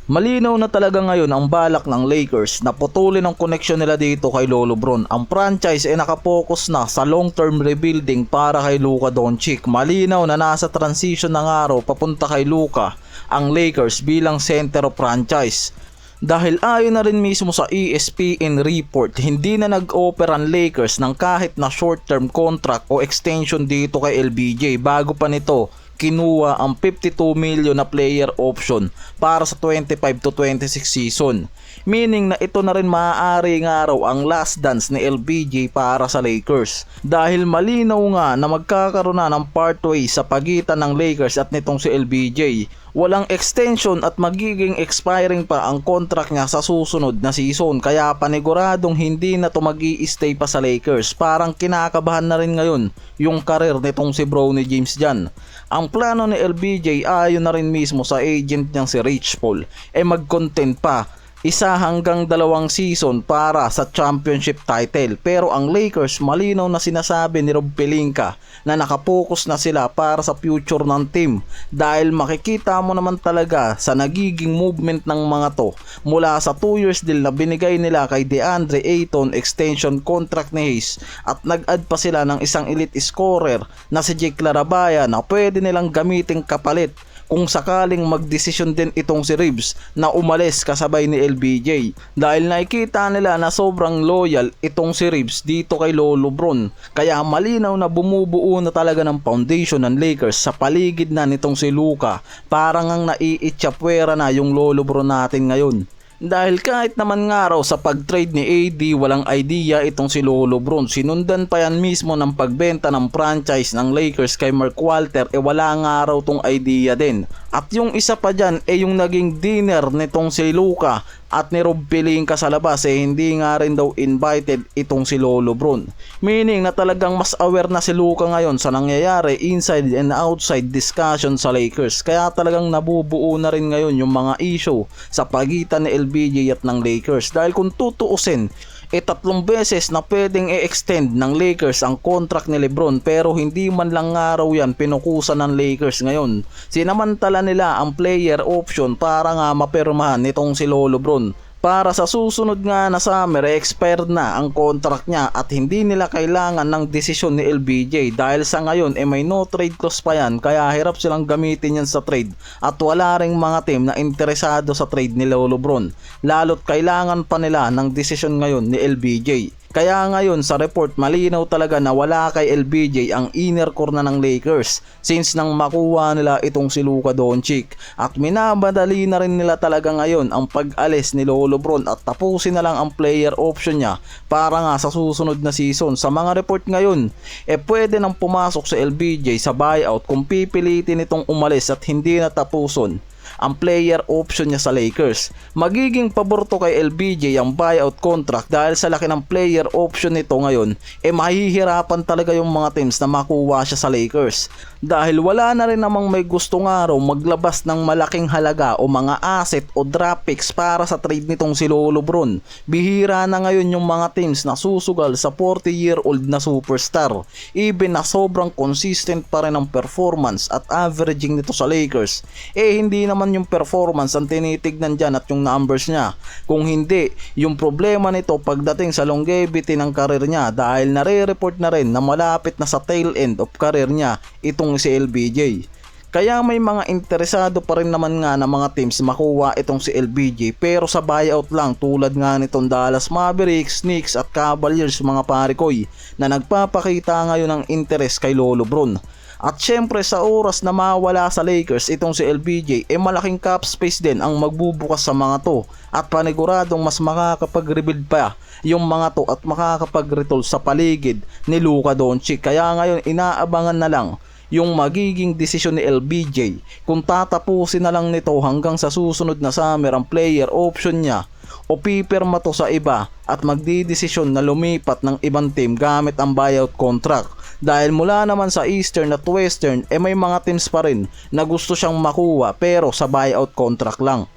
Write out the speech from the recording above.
Malinaw na talaga ngayon ang balak ng Lakers na putulin ang koneksyon nila dito kay Lolo Bron. Ang franchise ay nakapokus na sa long-term rebuilding para kay Luka Doncic. Malinaw na nasa transition ng araw papunta kay Luka ang Lakers bilang center of franchise. Dahil ayon na rin mismo sa ESPN report, hindi na nag-offer ang Lakers ng kahit na short-term contract o extension dito kay LBJ. Bago pa nito, kinuha ang 52 million na player option para sa 25 to 26 season. Meaning na ito na rin maaari nga raw ang last dance ni LBJ para sa Lakers. Dahil malinaw nga na magkakaroon na ng part ways sa pagitan ng Lakers at nitong si LBJ. Walang extension at magiging expiring pa ang contract niya sa susunod na season, kaya paniguradong hindi na to mag-i-stay pa sa Lakers. Parang kinakabahan na rin ngayon yung karir nitong si Bronny James dyan. Ang plano ni LBJ ayon na rin mismo sa agent niyang si Rich Paul mag-content pa 1 hanggang 2 season para sa championship title. Pero ang Lakers malinaw na sinasabi ni Rob Pelinka na nakapokus na sila para sa future ng team, dahil makikita mo naman talaga sa nagiging movement ng mga to mula sa 2 years deal na binigay nila kay DeAndre Ayton extension contract ni Hayes, at nag-add pa sila ng isang elite scorer na si Jake Larabaya na pwede nilang gamiting kapalit kung sakaling magdesisyon din itong si Reeves na umalis kasabay ni LBJ, dahil nakikita nila na sobrang loyal itong si Reeves dito kay Lolo Bron. Kaya malinaw na bumubuo na talaga ng foundation ng Lakers sa paligid na nitong si Luka. Parang ang naiitsapwera na yung Lolo Bron natin ngayon. Dahil kahit naman nga raw sa pag-trade ni AD walang idea itong si Lolo Bron, sinundan pa yan mismo ng pagbenta ng franchise ng Lakers kay Mark Walter, wala nga raw tong idea din. At yung isa pa dyan yung naging dinner nitong si Luka at ni Rob Pelinka sa labas hindi nga rin daw invited itong si Lolo Bron. Meaning na talagang mas aware na si Luka ngayon sa nangyayari inside and outside discussion sa Lakers. Kaya talagang nabubuo na rin ngayon yung mga issue sa pagitan ni LBJ at ng Lakers. Dahil kung tutuusin, 3 beses na pwedeng i-extend ng Lakers ang contract ni LeBron, pero hindi man lang nga raw yan pinukusan ng Lakers ngayon. Sinamantala nila ang player option para nga mapirmahan nitong si Lolo Bron. Para sa susunod nga na summer, expired na ang contract niya at hindi nila kailangan ng desisyon ni LBJ, dahil sa ngayon may no trade clause pa yan, kaya hirap silang gamitin yan sa trade at wala ring mga team na interesado sa trade ni Lolo Bron, lalo't kailangan pa nila ng desisyon ngayon ni LBJ. Kaya ngayon sa report malinaw talaga na wala kay LBJ ang inner core na ng Lakers since nang makuha nila itong si Luka Doncic, at minabadali na rin nila talaga ngayon ang pag-alis ni Lolo Bron at tapusin na lang ang player option niya para nga sa susunod na season. Sa mga report ngayon pwede nang pumasok sa LBJ sa buyout kung pipilitin itong umalis at hindi na tapuson ang player option niya sa Lakers. Magiging paborto kay LBJ ang buyout contract dahil sa laki ng player option nito ngayon mahihirapan talaga yung mga teams na makuha siya sa Lakers, dahil wala na rin namang may gusto nga raw maglabas ng malaking halaga o mga asset o draft picks para sa trade nitong si Lolo Bron. Bihira na ngayon yung mga teams na susugal sa 40-year-old na superstar, even na sobrang consistent pa rin ang performance at averaging nito sa Lakers. Hindi naman yung performance ang tinitignan dyan at yung numbers niya, kung hindi yung problema nito pagdating sa longevity ng karir niya, dahil nare-report na rin na malapit na sa tail end of career niya itong si LBJ. Kaya may mga interesado pa rin naman nga na mga teams makuha itong si LBJ, pero sa buyout lang, tulad nga nitong Dallas Mavericks, Knicks at Cavaliers mga parikoy na nagpapakita ngayon ng interest kay Lolo Bron. At syempre sa oras na mawala sa Lakers itong si LBJ malaking cap space din ang magbubukas sa mga to, at paniguradong mas makakapag-rebuild pa yung mga to at makakapag-retool sa paligid ni Luka Doncic. Kaya ngayon inaabangan na lang yung magiging desisyon ni LBJ kung tatapusin na lang nito hanggang sa susunod na summer ang player option niya o pipirma to sa iba at magdidesisyon na lumipat ng ibang team gamit ang buyout contract. Dahil mula naman sa Eastern at Western may mga teams pa rin na gusto siyang makuha pero sa buyout contract lang.